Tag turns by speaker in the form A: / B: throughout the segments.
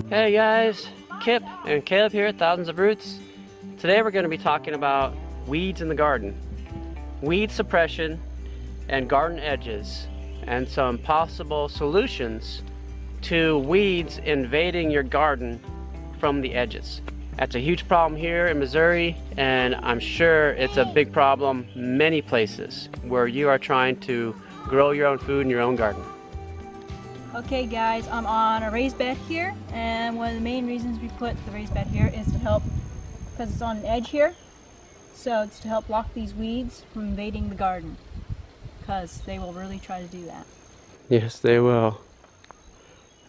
A: Hey guys, Kip and Caleb here at Thousands of Roots. Today we're going to be talking about weeds in the garden, weed suppression and garden edges, and some possible solutions to weeds invading your garden from the edges. That's a huge problem here in Missouri, and I'm sure it's a big problem many places where you are trying to grow your own food in your own garden.
B: Okay guys, I'm on a raised bed here, and one of the main reasons we put the raised bed here is to help, because it's on an edge here, so it's to help block these weeds from invading the garden, because they will really try to do that.
A: Yes, they will.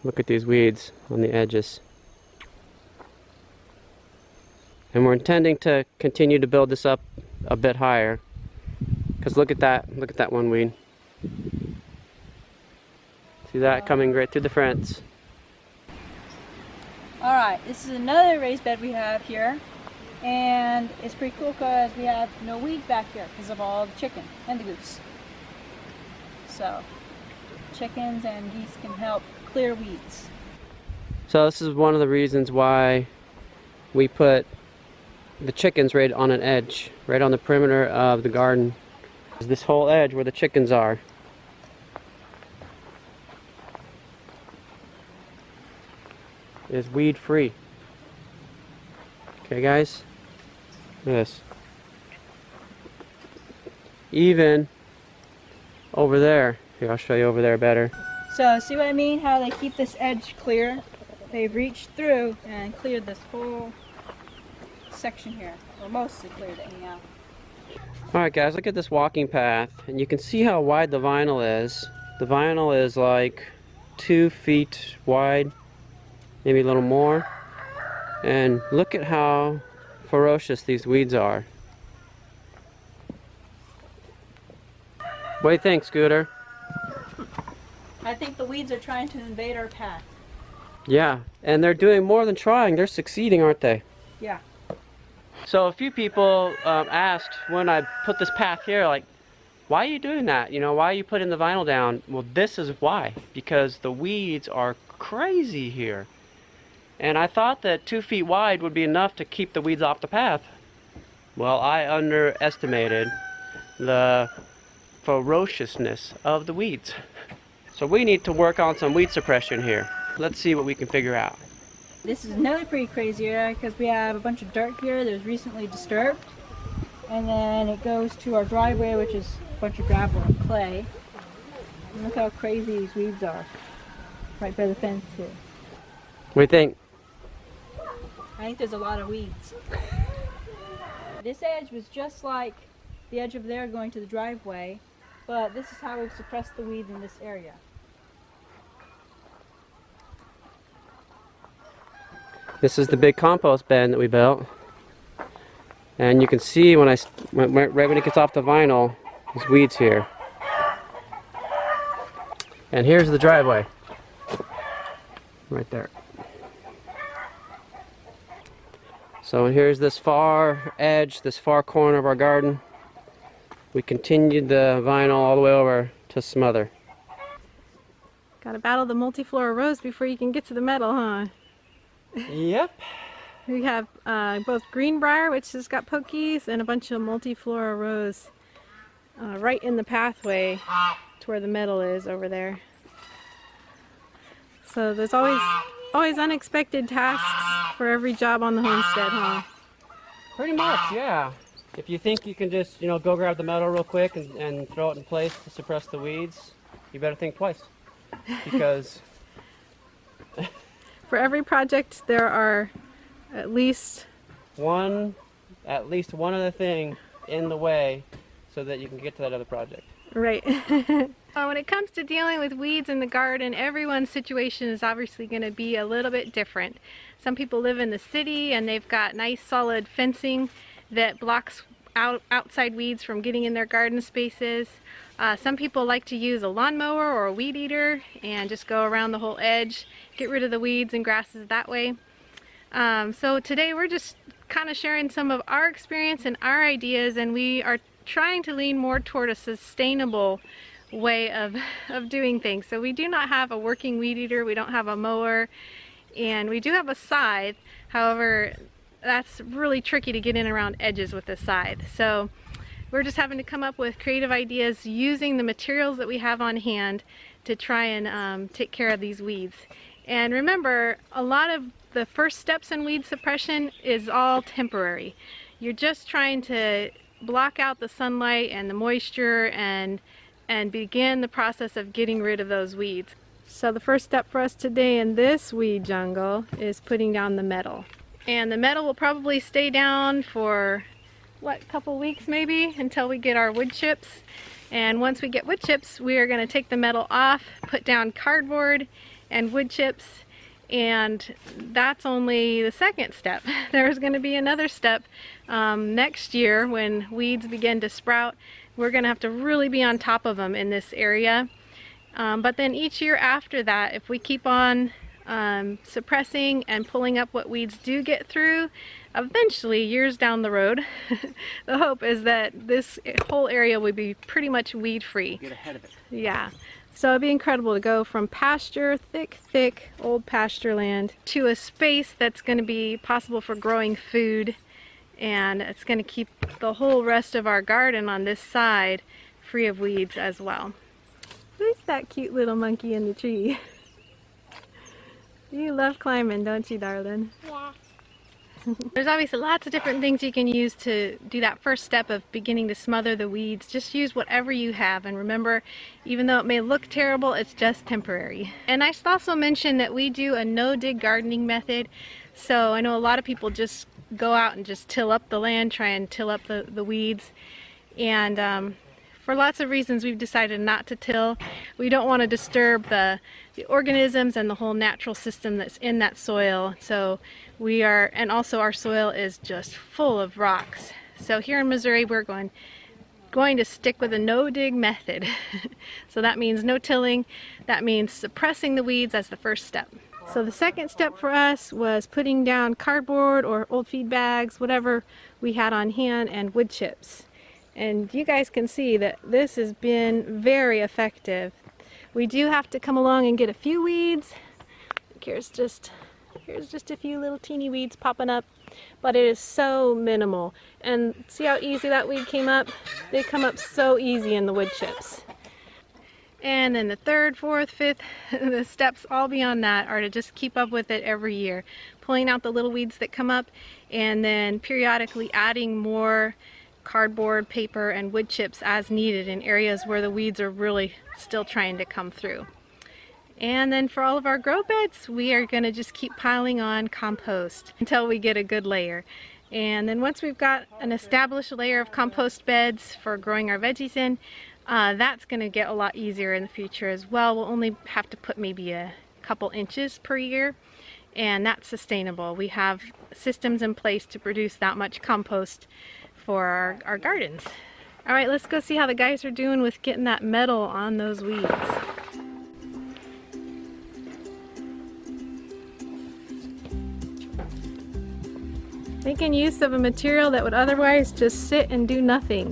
A: Look at these weeds on the edges. And we're intending to continue to build this up a bit higher, because look at that one weed. See that coming right through the fence.
B: Alright, this is another raised bed we have here, and it's pretty cool because we have no weeds back here because of all the chicken and the goose. So, chickens and geese can help clear weeds.
A: So this is one of the reasons why we put the chickens right on an edge, right on the perimeter of the garden. This whole edge where the chickens are. Is weed free. Okay guys, look at this. Even over there, here I'll show you over there better.
B: So see what I mean, how they keep this edge clear? They've reached through and cleared this whole section here, or mostly cleared it anyhow.
A: Alright guys, look at this walking path, and you can see how wide the vinyl is. The vinyl is like 2 feet wide, maybe a little more. And look at how ferocious these weeds are. What do you think, Scooter?
B: I think the weeds are trying to invade our path.
A: Yeah, and they're doing more than trying. They're succeeding, aren't they?
B: Yeah.
A: So a few people asked when I put this path here, like, why are you doing that? You know, why are you putting the vinyl down? Well, this is why. Because the weeds are crazy here. And I thought that 2 feet wide would be enough to keep the weeds off the path. Well, I underestimated the ferociousness of the weeds. So we need to work on some weed suppression here. Let's see what we can figure out.
B: This is another pretty crazy area because we have a bunch of dirt here that was recently disturbed. And then it goes to our driveway, which is a bunch of gravel and clay. And look how crazy these weeds are. Right by the fence here.
A: What do you think?
B: I think there's a lot of weeds. This edge was just like the edge of there going to the driveway, but this is how we've suppressed the weeds in this area.
A: This is the big compost bin that we built. And you can see right when it gets off the vinyl, there's weeds here. And here's the driveway. Right there. So here's this far edge, this far corner of our garden. We continued the vinyl all the way over to smother.
C: Gotta battle the multiflora rose before you can get to the metal, huh?
A: Yep.
C: We have both greenbrier, which has got pokies, and a bunch of multiflora rose right in the pathway to where the metal is over there. So there's always unexpected tasks for every job on the homestead, huh?
A: Pretty much, yeah. If you think you can just, go grab the metal real quick and throw it in place to suppress the weeds, you better think twice. Because
C: for every project there are at least
A: one other thing in the way so that you can get to that other project.
C: Right. When it comes to dealing with weeds in the garden, everyone's situation is obviously going to be a little bit different. Some people live in the city and they've got nice solid fencing that blocks outside weeds from getting in their garden spaces. Some people like to use a lawnmower or a weed eater and just go around the whole edge, get rid of the weeds and grasses that way. So today we're just kind of sharing some of our experience and our ideas, and we are trying to lean more toward a sustainable way of doing things. So we do not have a working weed eater, we don't have a mower, And we do have a scythe, however, that's really tricky to get in around edges with the scythe. So we're just having to come up with creative ideas using the materials that we have on hand to try and take care of these weeds. And remember, a lot of the first steps in weed suppression is all temporary. You're just trying to block out the sunlight and the moisture and begin the process of getting rid of those weeds. So the first step for us today in this weed jungle is putting down the metal. And the metal will probably stay down for, what, a couple weeks maybe, until we get our wood chips. And once we get wood chips, we are going to take the metal off, put down cardboard and wood chips, and that's only the second step. There's going to be another step next year when weeds begin to sprout. We're going to have to really be on top of them in this area. But then each year after that, if we keep on suppressing and pulling up what weeds do get through, eventually, years down the road, the hope is that this whole area will be pretty much weed-free.
A: Get ahead of it.
C: Yeah. So it'd be incredible to go from pasture, thick old pasture land, to a space that's going to be possible for growing food, and it's going to keep the whole rest of our garden on this side free of weeds as well. Who's that cute little monkey in the tree? You love climbing, don't you, darling?
B: Yeah.
C: There's obviously lots of different things you can use to do that first step of beginning to smother the weeds. Just use whatever you have, and remember, even though it may look terrible, it's just temporary. And I should also mention that we do a no-dig gardening method. So I know a lot of people just go out and just till up the land, try and till up the weeds. And for lots of reasons, we've decided not to till. We don't want to disturb the organisms and the whole natural system that's in that soil. So we are, and also our soil is just full of rocks. So here in Missouri, we're going to stick with a no-dig method. So that means no tilling. That means suppressing the weeds as the first step. So the second step for us was putting down cardboard or old feed bags, whatever we had on hand, and wood chips. And you guys can see that this has been very effective. We do have to come along and get a few weeds. Here's just a few little teeny weeds popping up, but it is so minimal. And see how easy that weed came up? They come up so easy in the wood chips. And then the third, fourth, fifth, the steps all beyond that are to just keep up with it every year, pulling out the little weeds that come up, and then periodically adding more cardboard, paper, and wood chips as needed in areas where the weeds are really still trying to come through. And then for all of our grow beds, we are going to just keep piling on compost until we get a good layer. And then once we've got an established layer of compost beds for growing our veggies in, that's going to get a lot easier in the future as well. We'll only have to put maybe a couple inches per year, and that's sustainable. We have systems in place to produce that much compost for our gardens. All right, let's go see how the guys are doing with getting that metal on those weeds. Making use of a material that would otherwise just sit and do nothing.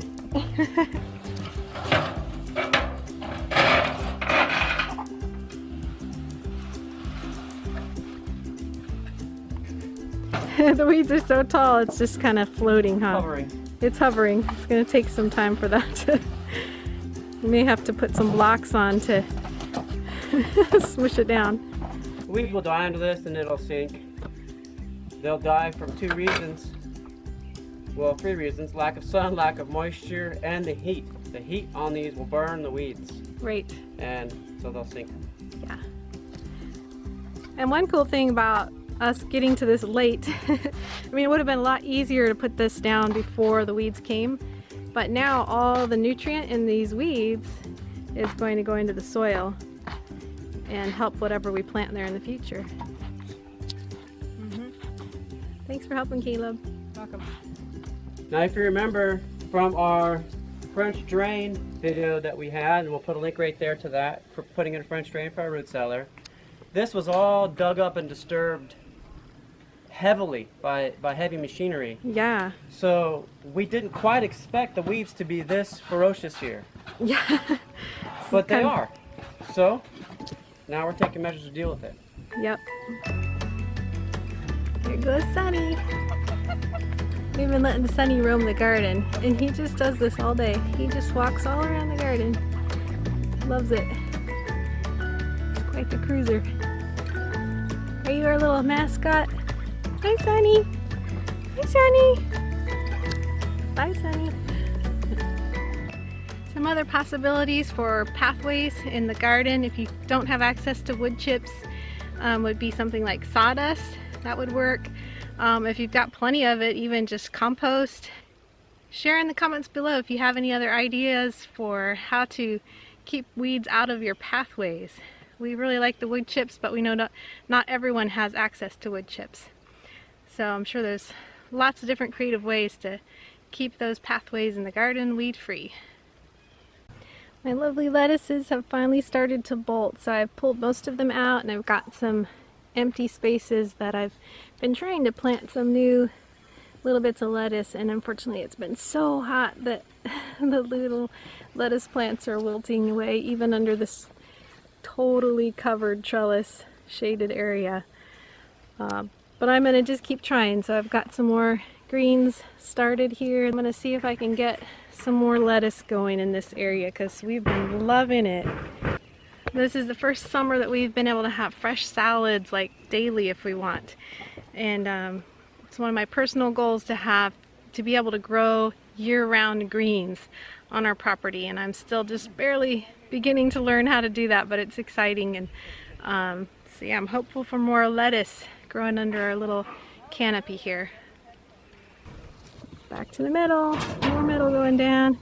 C: The weeds are so tall, it's just kind of floating, huh?
A: Hovering.
C: It's hovering. It's going to take some time for that to... You may have to put some blocks on to smush it down.
A: Weeds will die under this and it'll sink. They'll die from two reasons. Well, three reasons. Lack of sun, lack of moisture, and the heat. The heat on these will burn the weeds.
C: Right.
A: And so they'll sink.
C: Yeah. And one cool thing about us getting to this late, I mean, it would have been a lot easier to put this down before the weeds came, but now all the nutrient in these weeds is going to go into the soil and help whatever we plant there in the future. Thanks for helping, Caleb.
B: Welcome.
A: Now, if you remember from our French drain video that we had, and we'll put a link right there to that, for putting in a French drain for our root cellar, this was all dug up and disturbed heavily by heavy machinery.
C: Yeah.
A: So we didn't quite expect the weeds to be this ferocious here.
C: Yeah.
A: But they are. So now we're taking measures to deal with it.
C: Yep. Here goes Sunny. We've been letting Sunny roam the garden, and he just does this all day. He just walks all around the garden. Loves it. Quite the cruiser. Are you our little mascot? Hi, Sunny. Hi, Sunny. Bye, Sunny. Some other possibilities for pathways in the garden if you don't have access to wood chips would be something like sawdust. That would work. If you've got plenty of it, even just compost. Share in the comments below if you have any other ideas for how to keep weeds out of your pathways. We really like the wood chips, but we know not everyone has access to wood chips. So I'm sure there's lots of different creative ways to keep those pathways in the garden weed free. My lovely lettuces have finally started to bolt, so I've pulled most of them out and I've got some empty spaces that I've been trying to plant some new little bits of lettuce, and unfortunately it's been so hot that the little lettuce plants are wilting away even under this totally covered trellis shaded area. But I'm gonna just keep trying. So I've got some more greens started here. I'm gonna see if I can get some more lettuce going in this area because we've been loving it. This is the first summer that we've been able to have fresh salads like daily if we want. And it's one of my personal goals to be able to grow year-round greens on our property, and I'm still just barely beginning to learn how to do that, but it's exciting. And so yeah, I'm hopeful for more lettuce growing under our little canopy here. Back to the middle, more middle going down.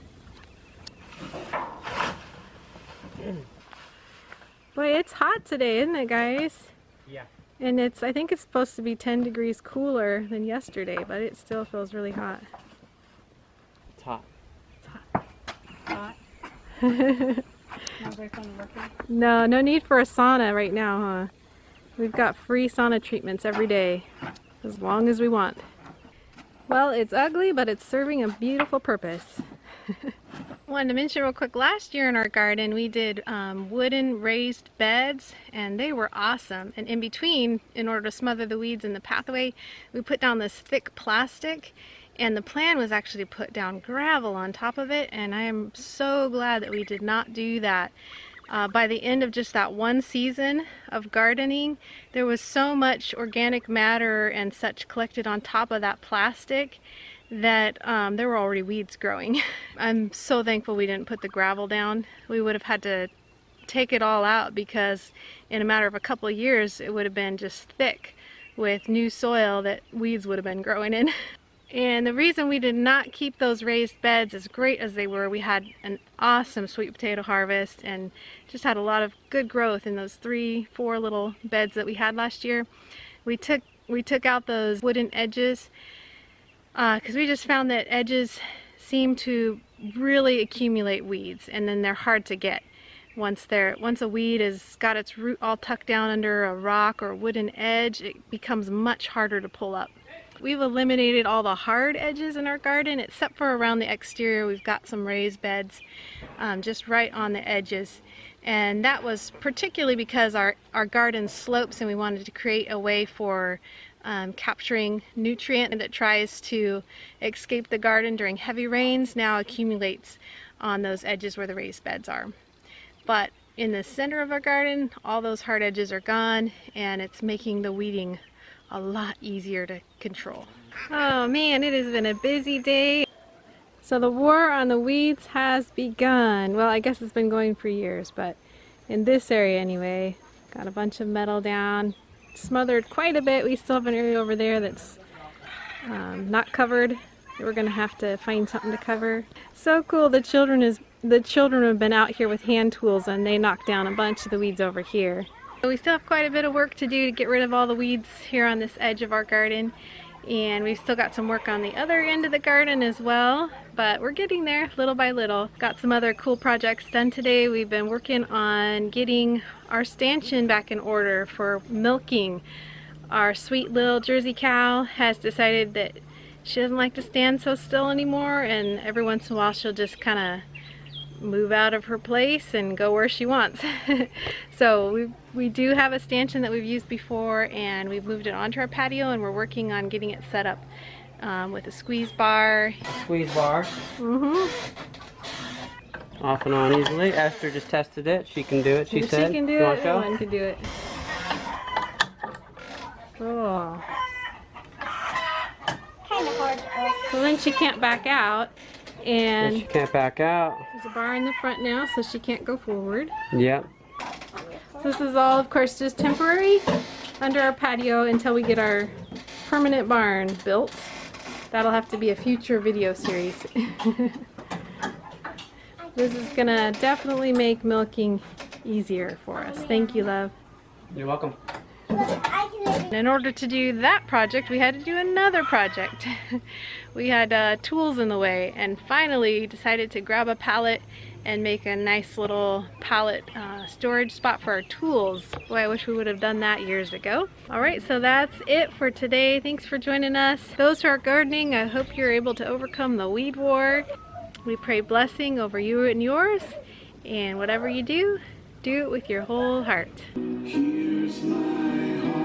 C: Boy, it's hot today, isn't it, guys?
A: Yeah.
C: And I think it's supposed to be 10 degrees cooler than yesterday, but it still feels really hot.
A: It's hot.
C: It's hot.
B: Hot. Not very fun working.
C: No need for a sauna right now, huh? We've got free sauna treatments every day, as long as we want. Well, it's ugly, but it's serving a beautiful purpose. Wanted to mention real quick, last year in our garden we did wooden raised beds, and they were awesome. And in between, in order to smother the weeds in the pathway, we put down this thick plastic, and the plan was actually to put down gravel on top of it, and I am so glad that we did not do that. By the end of just that one season of gardening, there was so much organic matter and such collected on top of that plastic that there were already weeds growing. I'm so thankful we didn't put the gravel down. We would have had to take it all out because in a matter of a couple of years it would have been just thick with new soil that weeds would have been growing in. And the reason we did not keep those raised beds, as great as they were, we had an awesome sweet potato harvest and just had a lot of good growth in those 3-4 little beds that we had last year. We took out those wooden edges because we just found that edges seem to really accumulate weeds, and then they're hard to get. Once a weed has got its root all tucked down under a rock or a wooden edge, it becomes much harder to pull up. We've eliminated all the hard edges in our garden, except for around the exterior. We've got some raised beds just right on the edges. And that was particularly because our garden slopes, and we wanted to create a way for capturing nutrient that tries to escape the garden during heavy rains, now accumulates on those edges where the raised beds are. But in the center of our garden, all those hard edges are gone, and it's making the weeding a lot easier to control. Oh man, it has been a busy day. So the war on the weeds has begun. Well, I guess it's been going for years, but in this area anyway. Got a bunch of metal down, smothered quite a bit. We still have an area over there that's not covered. We're gonna have to find something to cover. So cool, the children have been out here with hand tools, and they knocked down a bunch of the weeds over here. We still have quite a bit of work to do to get rid of all the weeds here on this edge of our garden, and we've still got some work on the other end of the garden as well, but we're getting there little by little. Got some other cool projects done today. We've been working on getting our stanchion back in order for milking. Our sweet little Jersey cow has decided that she doesn't like to stand so still anymore, and every once in a while she'll just kind of move out of her place and go where she wants. So we do have a stanchion that we've used before, and we've moved it onto our patio, and we're working on getting it set up with a squeeze bar.
A: Squeeze bar. Off and on easily. Esther just tested it. She can do it, she said.
C: She can do
A: You
C: it.
A: want to show?
C: Anyone can do it. Cool.
D: Kind of hard to open.
C: So then she can't back out,
A: And she
C: and
A: can't back out.
C: there's a bar in the front now, so she can't go forward.
A: Yep.
C: So this is all, of course, just temporary under our patio until we get our permanent barn built. That'll have to be a future video series. This is gonna definitely make milking easier for us. Thank you, love.
A: You're welcome.
D: Look, I can
C: In order to do that project, we had to do another project. We had tools in the way, and finally decided to grab a pallet and make a nice little pallet storage spot for our tools. Boy, I wish we would have done that years ago. Alright, so that's it for today. Thanks for joining us. Those who are gardening, I hope you're able to overcome the weed war. We pray blessing over you and yours, and whatever you do, do it with your whole heart.
E: Here's my heart.